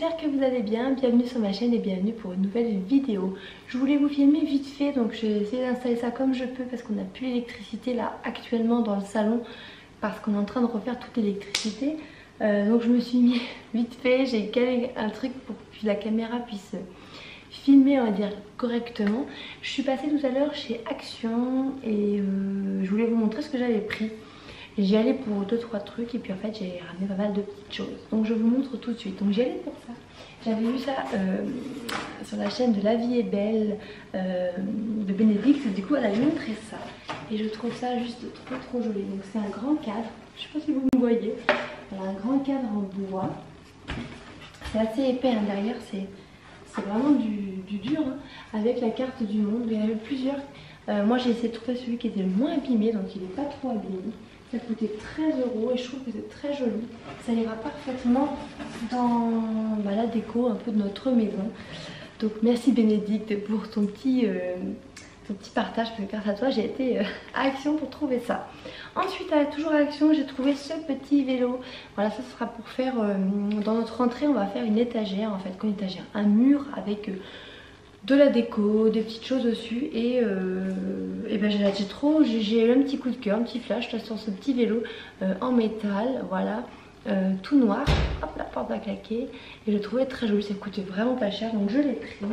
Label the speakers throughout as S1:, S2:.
S1: j'espère que vous allez bien, bienvenue sur ma chaîne et bienvenue pour une nouvelle vidéo. Je voulais vous filmer vite fait, donc j'ai essayé d'installer ça comme je peux parce qu'on n'a plus l'électricité là actuellement dans le salon parce qu'on est en train de refaire toute l'électricité. Donc je me suis mis vite fait, j'ai calé un truc pour que la caméra puisse filmer, on va dire, correctement. Je suis passée tout à l'heure chez Action et je voulais vous montrer ce que j'avais pris. J'y allais pour 2-3 trucs et puis en fait j'ai ramené pas mal de petites choses. Donc je vous montre tout de suite. Donc j'y allais pour ça. J'avais vu ça sur la chaîne de La Vie est Belle de Bénédicte. Du coup elle a montré ça. Et je trouve ça juste trop joli. Donc c'est un grand cadre. Je sais pas si vous me voyez. Voilà, un grand cadre en bois. C'est assez épais hein, derrière. C'est vraiment du dur hein, avec la carte du monde. Il y en avait plusieurs. Moi j'ai essayé de trouver celui qui était le moins abîmé. Donc il n'est pas trop abîmé. Ça coûtait 13 € et je trouve que c'est très joli. Ça ira parfaitement dans la déco un peu de notre maison. Donc merci Bénédicte pour ton petit partage parce que grâce à toi j'ai été à Action pour trouver ça. Ensuite toujours à Action j'ai trouvé ce petit vélo. Voilà, ça sera pour faire dans notre entrée on va faire une étagère en fait, une étagère, un mur avec de la déco, des petites choses dessus et ben j'ai eu un petit coup de cœur, un petit flash là, sur ce petit vélo en métal, voilà, tout noir. Hop, la porte va claquer et je le trouvais très joli, ça coûtait vraiment pas cher donc je l'ai pris.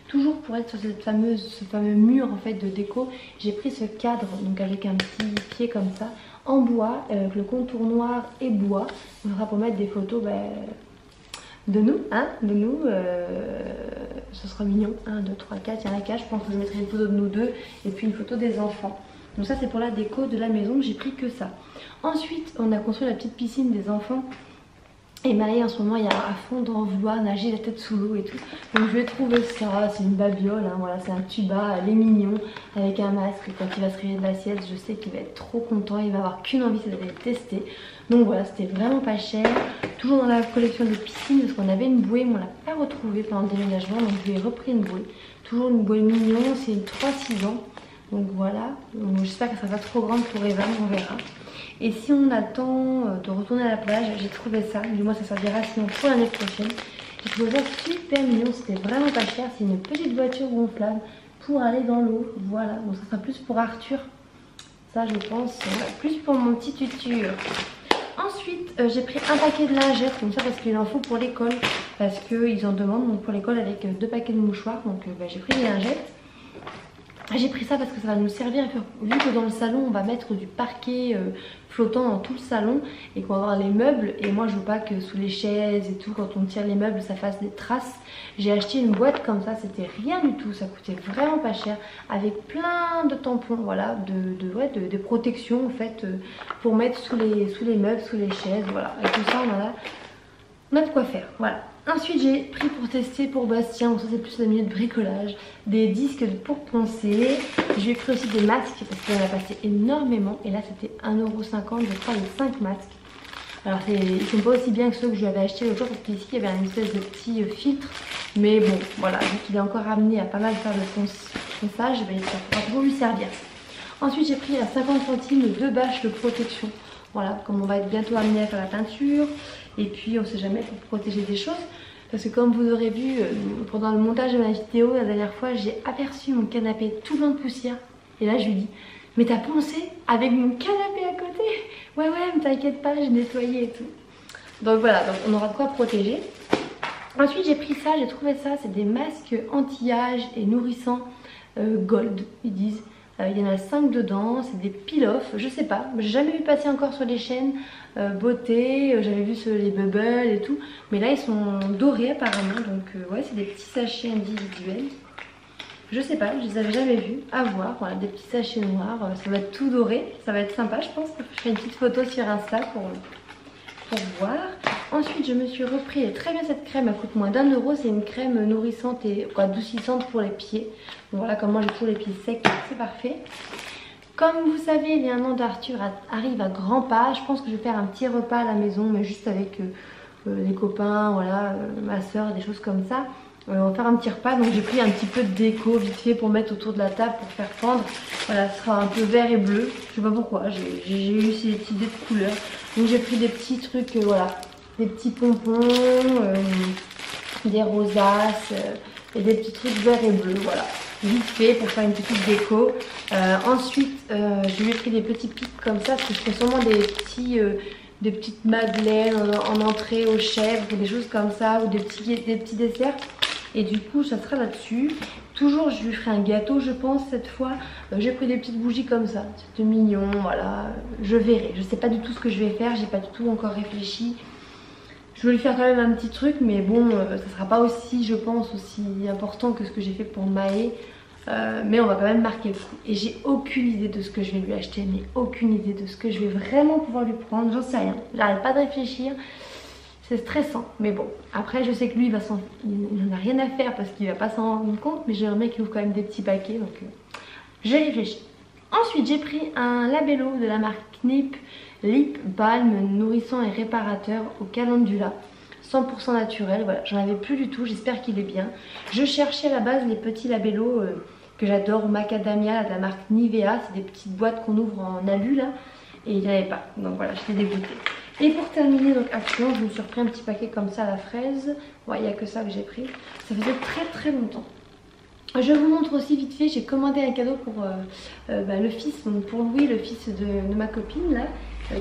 S1: Toujours pour être sur ce fameux mur en fait de déco, j'ai pris ce cadre donc avec un petit pied comme ça en bois, avec le contour noir et bois. On sera pour mettre des photos de nous, hein, ce sera mignon. 1, 2, 3, 4, il y en a 4, je pense que je mettrai une photo de nous deux et puis une photo des enfants. Donc ça c'est pour la déco de la maison, j'ai pris que ça. Ensuite on a construit la petite piscine des enfants. Et Marie en ce moment il y a à fond d'en vouloir nager la tête sous l'eau et tout. Donc je vais trouver ça, c'est une babiole, hein, voilà, c'est un tuba, elle est mignon, avec un masque. Quand il va se réveiller de la sieste, je sais qu'il va être trop content, il va avoir qu'une envie, c'est d'aller le tester. Donc voilà, c'était vraiment pas cher. Toujours dans la collection de piscine, parce qu'on avait une bouée, mais on l'a pas retrouvée pendant le déménagement, donc je lui ai repris une bouée. Toujours une bouée mignon, c'est une 3-6 ans. Donc voilà, j'espère qu'elle sera pas trop grande pour Evan, on verra. Et si on a le temps de retourner à la plage, j'ai trouvé ça, du moins ça servira sinon pour l'année prochaine. J'ai trouvé ça super mignon, c'était vraiment pas cher, c'est une petite voiture gonflable pour aller dans l'eau, voilà. Donc ça sera plus pour Arthur, ça je pense, plus pour mon petit tutur. Ensuite j'ai pris un paquet de lingettes comme ça parce qu'il en faut pour l'école, parce qu'ils en demandent donc pour l'école avec 2 paquets de mouchoirs, donc j'ai pris des lingettes. J'ai pris ça parce que ça va nous servir, vu que dans le salon on va mettre du parquet flottant dans tout le salon et qu'on va avoir les meubles, et moi je veux pas que sous les chaises et tout quand on tire les meubles ça fasse des traces. J'ai acheté une boîte comme ça, c'était rien du tout, ça coûtait vraiment pas cher, avec plein de tampons, voilà, de protections en fait pour mettre sous les meubles, sous les chaises, voilà, et tout ça on a de quoi faire, voilà. Ensuite j'ai pris pour tester pour Bastien, bon ça c'est plus la minute bricolage, des disques pour poncer. J'ai pris aussi des masques parce qu'il en a passé énormément et là c'était 1,50 € je crois les 5 masques. Alors ils sont pas aussi bien que ceux que je lui avais acheté l'autre jour parce qu'ici il y avait une espèce de petit filtre. Mais bon voilà, vu qu'il est encore amené à pas mal faire le ponçage, ben, ça pourra toujours lui servir. Ensuite j'ai pris à 50 centimes 2 bâches de protection. Voilà, comme on va être bientôt amené à faire la peinture. Et puis on sait jamais pour protéger des choses. Parce que comme vous aurez vu pendant le montage de ma vidéo la dernière fois, j'ai aperçu mon canapé tout plein de poussière. Et là je lui dis, mais t'as poncé avec mon canapé à côté? Ouais mais t'inquiète pas, j'ai nettoyé et tout. Donc voilà, donc on aura de quoi protéger. Ensuite j'ai pris ça, j'ai trouvé ça, c'est des masques anti-âge et nourrissants gold, ils disent. Il y en a 5 dedans, c'est des peel-off, je sais pas, j'ai jamais vu passer encore sur les chaînes beauté, j'avais vu les bubbles et tout, mais là ils sont dorés apparemment, donc ouais c'est des petits sachets individuels, je sais pas, je les avais jamais vus, à voir, voilà des petits sachets noirs, ça va être tout doré, ça va être sympa je pense, je ferai une petite photo sur Insta pour voir. Ensuite je me suis repris, elle est très bien cette crème, elle coûte moins d'1 €, c'est une crème nourrissante et adoucissante pour les pieds. Donc voilà, comme moi j'ai tous les pieds secs, c'est parfait. Comme vous savez, les 1 an d'Arthur arrive à grands pas, je pense que je vais faire un petit repas à la maison, mais juste avec les copains, voilà, ma soeur, des choses comme ça. On va faire un petit repas, donc j'ai pris un petit peu de déco vite fait pour mettre autour de la table pour faire pendre. Voilà, ce sera un peu vert et bleu, je sais pas pourquoi, j'ai eu cette idée de couleur. Donc j'ai pris des petits trucs, voilà, des petits pompons, des rosaces et des petits trucs verts et bleus, voilà. Vite fait pour faire une petite déco. Ensuite, je lui ai pris des petits pics comme ça parce que je fais sûrement des petites madeleines en entrée aux chèvres, des choses comme ça, ou des petits desserts. Et du coup, ça sera là-dessus. Toujours, je lui ferai un gâteau, je pense, cette fois. J'ai pris des petites bougies comme ça, c'est mignon, voilà. Je verrai. Je sais pas du tout ce que je vais faire, j'ai pas du tout encore réfléchi. Je vais lui faire quand même un petit truc, mais bon, ça sera pas aussi, je pense, aussi important que ce que j'ai fait pour Maë. Mais on va quand même marquer le coup. Et j'ai aucune idée de ce que je vais lui acheter, mais aucune idée de ce que je vais vraiment pouvoir lui prendre. J'en sais rien. J'arrête pas de réfléchir. C'est stressant. Mais bon, après je sais que lui, il n'en a rien à faire parce qu'il va pas s'en rendre compte. Mais j'aimerais bien qu'il ouvre quand même des petits paquets. Donc j'ai réfléchi. Ensuite, j'ai pris un labello de la marque Knip Lip Balm nourrissant et réparateur au calendula. 100% naturel, voilà, j'en avais plus du tout, j'espère qu'il est bien. Je cherchais à la base les petits labellos que j'adore, macadamia de la marque Nivea, c'est des petites boîtes qu'on ouvre en alu là, et il n'y en avait pas, donc voilà, j'étais dégoûtée. Et pour terminer, donc actuellement, je me suis repris un petit paquet comme ça à la fraise, ouais, il n'y a que ça que j'ai pris, ça faisait très longtemps. Je vous montre aussi vite fait, j'ai commandé un cadeau pour le fils, donc pour Louis, le fils de ma copine là,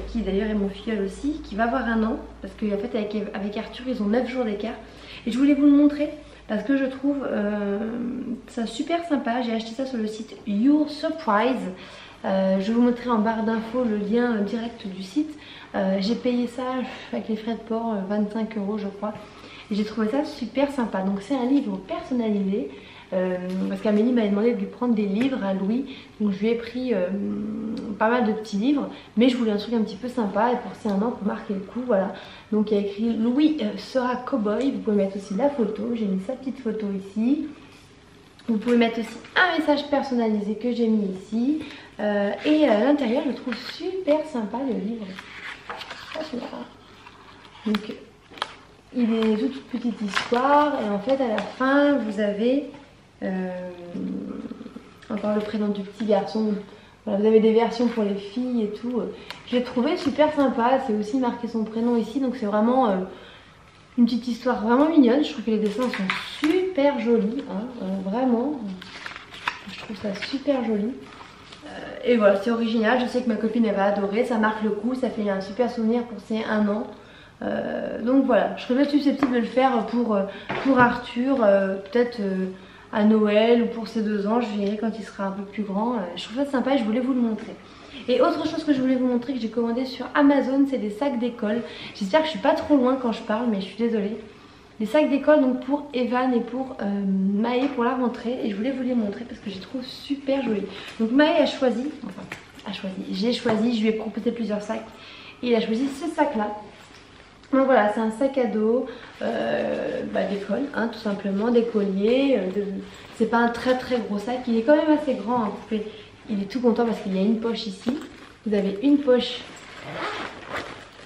S1: qui d'ailleurs est mon filleul aussi, qui va avoir 1 an, parce qu'en fait avec Arthur ils ont 9 jours d'écart. Et je voulais vous le montrer parce que je trouve ça super sympa. J'ai acheté ça sur le site Your Surprise. Je vous montrerai en barre d'infos le lien direct du site. J'ai payé ça avec les frais de port, 25 € je crois. Et j'ai trouvé ça super sympa. Donc c'est un livre personnalisé. Parce qu'Amélie m'avait demandé de lui prendre des livres à Louis, donc je lui ai pris pas mal de petits livres, mais je voulais un truc un petit peu sympa et pour ses 1 an pour marquer le coup, voilà. Donc il y a écrit Louis sera cowboy, vous pouvez mettre aussi la photo, j'ai mis sa petite photo ici. Vous pouvez mettre aussi un message personnalisé que j'ai mis ici, et à l'intérieur je trouve super sympa le livre. Donc il est toute petite histoire et en fait à la fin vous avez encore le prénom du petit garçon. Voilà, vous avez des versions pour les filles et tout. Je l'ai trouvé super sympa. C'est aussi marqué son prénom ici. Donc c'est vraiment une petite histoire vraiment mignonne. Je trouve que les dessins sont super jolis. Hein, vraiment. Je trouve ça super joli. Et voilà, c'est original. Je sais que ma copine elle va adorer. Ça marque le coup. Ça fait un super souvenir pour ses 1 an. Donc voilà, je serais bien susceptible de le faire pour Arthur. Peut-être... à Noël ou pour ses 2 ans, je verrai quand il sera un peu plus grand. Je trouve ça sympa et je voulais vous le montrer. Et autre chose que je voulais vous montrer que j'ai commandé sur Amazon, c'est des sacs d'école. J'espère que je suis pas trop loin quand je parle, mais je suis désolée. Des sacs d'école donc pour Evan et pour Maë pour la rentrée. Et je voulais vous les montrer parce que je les trouve super jolis. Donc Maë a choisi, j'ai choisi, je lui ai proposé plusieurs sacs. Et il a choisi ce sac là. Donc voilà, c'est un sac à dos d'école, hein, tout simplement, d'écolier. C'est pas un très gros sac, il est quand même assez grand. Hein. Il est tout content parce qu'il y a une poche ici. Vous avez une poche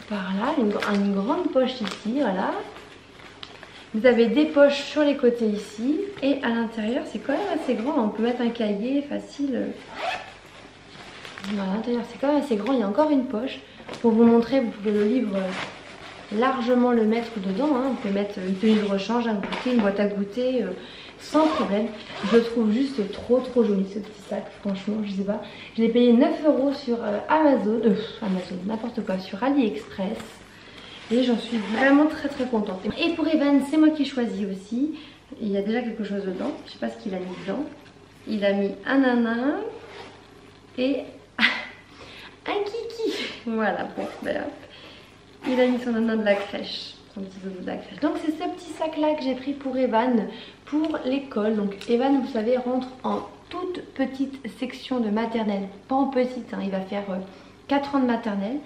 S1: par là, une grande poche ici, voilà. Vous avez des poches sur les côtés ici. Et à l'intérieur, c'est quand même assez grand. On peut mettre un cahier facile. Voilà, à l'intérieur, c'est quand même assez grand. Il y a encore une poche. Pour vous montrer, vous pouvez le livre... largement le mettre dedans, hein. Vous pouvez mettre une tenue de rechange, un goûter, une boîte à goûter sans problème. Je le trouve juste trop joli ce petit sac, franchement, je sais pas. Je l'ai payé 9 € sur Amazon, n'importe quoi, sur AliExpress. Et j'en suis vraiment très contente. Et pour Evan, c'est moi qui choisis aussi. Il y a déjà quelque chose dedans, je sais pas ce qu'il a mis dedans. Il a mis un nanan et un kiki. Voilà, bon, ben hop. Il a mis son nanan de la crèche, son petit doudou de la crèche. Donc c'est ce petit sac là que j'ai pris pour Evan, pour l'école. Donc Evan, vous savez, rentre en toute petite section de maternelle. Pas en petite, hein, il va faire 4 ans de maternelle.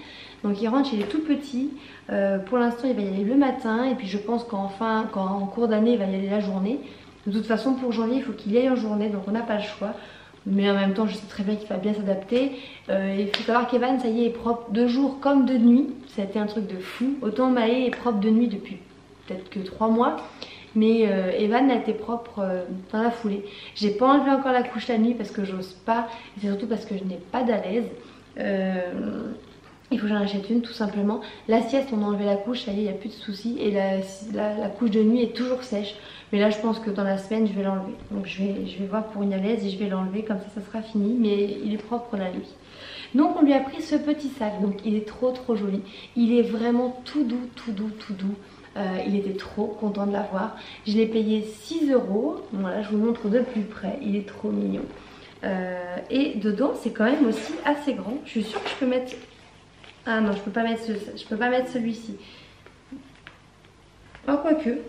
S1: Donc il rentre, il est tout petit. Pour l'instant il va y aller le matin. Et puis je pense qu'en cours d'année il va y aller la journée. De toute façon pour janvier il faut qu'il y aille en journée. Donc on n'a pas le choix. Mais en même temps je sais très bien qu'il va bien s'adapter. Il faut savoir qu'Evan ça y est propre de jour comme de nuit. Ça a été un truc de fou. Autant Maë est propre de nuit depuis peut-être que 3 mois. Mais Evan a été propre dans la foulée. J'ai pas enlevé encore la couche la nuit parce que j'ose pas. Et c'est surtout parce que je n'ai pas d'à l'aise. Il faut que j'en achète une tout simplement. La sieste, on a enlevé la couche, ça y est, il n'y a plus de soucis. Et la couche de nuit est toujours sèche. Mais là, je pense que dans la semaine, je vais l'enlever. Donc je vais voir pour une alaise et je vais l'enlever, comme ça sera fini. Mais il est propre la nuit. Donc on lui a pris ce petit sac. Donc il est trop joli. Il est vraiment tout doux, tout doux, tout doux. Il était trop content de l'avoir. Je l'ai payé 6 €. Voilà, je vous montre de plus près. Il est trop mignon. Et dedans, c'est quand même aussi assez grand. Je suis sûre que je peux mettre... Ah non, je peux pas mettre celui-ci. Oh, quoique.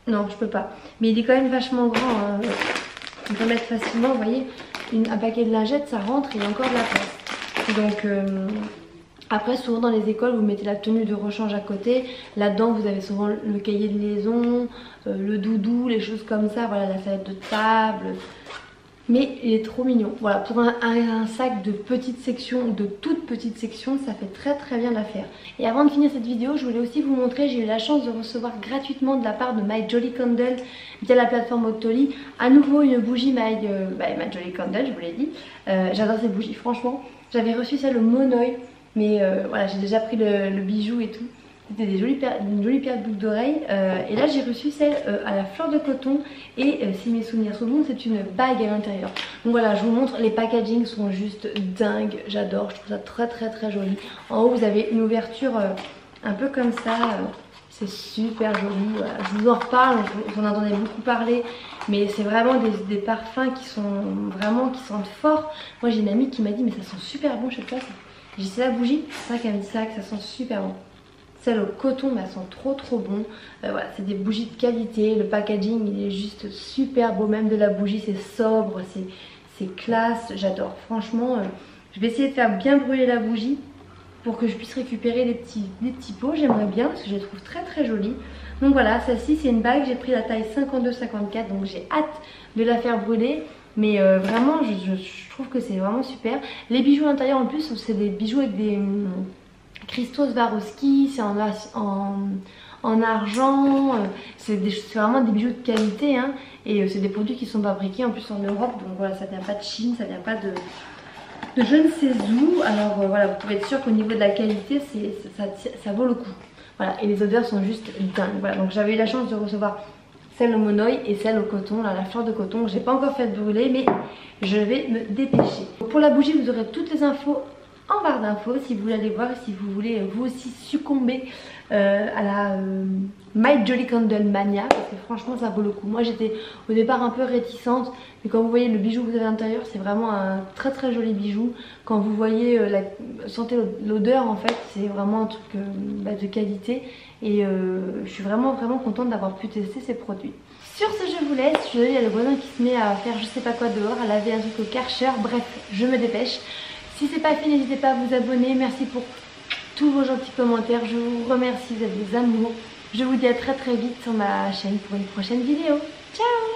S1: Non, je peux pas. Mais il est quand même vachement grand. Hein. On peut mettre facilement, vous voyez, un paquet de lingettes, ça rentre et il y a encore de la place. Donc, après, souvent dans les écoles, vous mettez la tenue de rechange à côté. Là-dedans, vous avez souvent le cahier de liaison, le doudou, les choses comme ça. Voilà, la serviette de table. Mais il est trop mignon. Voilà, pour un sac de petite section, de toute petite section, ça fait très bien l'affaire. Et avant de finir cette vidéo, je voulais aussi vous montrer, j'ai eu la chance de recevoir gratuitement de la part de My Jolly Candle via la plateforme Octoly, à nouveau une bougie My Jolly Candle, je vous l'ai dit. J'adore ces bougies, franchement. J'avais reçu celle au Monoï, mais voilà, j'ai déjà pris le bijou et tout. C'était une jolie paire de boucles d'oreilles. Et là j'ai reçu celle à la fleur de coton. Et si mes souvenirs sont bons, c'est une bague à l'intérieur. Donc voilà, je vous montre, les packagings sont juste dingues. J'adore, je trouve ça très joli. En haut vous avez une ouverture un peu comme ça. C'est super joli. Voilà. Je vous en reparle, j'en entendais beaucoup parler. Mais c'est vraiment des parfums qui sentent fort. Moi j'ai une amie qui m'a dit mais ça sent super bon, je sais pas. J'ai dit c'est la bougie. C'est vrai qu'elle me dit ça, que ça sent super bon. Celle au coton, mais elles sont trop bon. Voilà, c'est des bougies de qualité. Le packaging, il est juste super beau. Même de la bougie, c'est sobre, c'est classe. J'adore. Franchement, je vais essayer de faire bien brûler la bougie pour que je puisse récupérer les petits pots. J'aimerais bien parce que je les trouve très jolies. Donc voilà, celle-ci, c'est une bague. J'ai pris la taille 52-54. Donc j'ai hâte de la faire brûler. Mais vraiment, je trouve que c'est vraiment super. Les bijoux à l'intérieur, en plus, c'est des bijoux avec des... cristaux Swarovski, c'est en argent, c'est vraiment des bijoux de qualité hein, et c'est des produits qui sont fabriqués en plus en Europe, donc voilà, ça vient pas de Chine, ça vient pas de je ne sais où. Alors voilà, vous pouvez être sûr qu'au niveau de la qualité ça vaut le coup. Voilà, et les odeurs sont juste dingues. Voilà, donc j'avais eu la chance de recevoir celle au monoï et celle au coton, là, la fleur de coton. J'ai pas encore fait brûler, mais je vais me dépêcher. Pour la bougie, vous aurez toutes les infos en barre d'infos si vous voulez aller voir, si vous voulez vous aussi succomber à la My Jolly Candle Mania, parce que franchement ça vaut le coup. Moi j'étais au départ un peu réticente, mais quand vous voyez le bijou que vous avez à l'intérieur, c'est vraiment un très joli bijou. Quand vous voyez sentez l'odeur, en fait c'est vraiment un truc de qualité, et je suis vraiment contente d'avoir pu tester ces produits. Sur ce, je vous laisse. Je suis désolée, il y a le voisin qui se met à faire je sais pas quoi dehors, à laver un truc au Karcher. Bref, je me dépêche. Si c'est pas fait, n'hésitez pas à vous abonner. Merci pour tous vos gentils commentaires. Je vous remercie, vous êtes des amours. Je vous dis à très vite sur ma chaîne pour une prochaine vidéo. Ciao!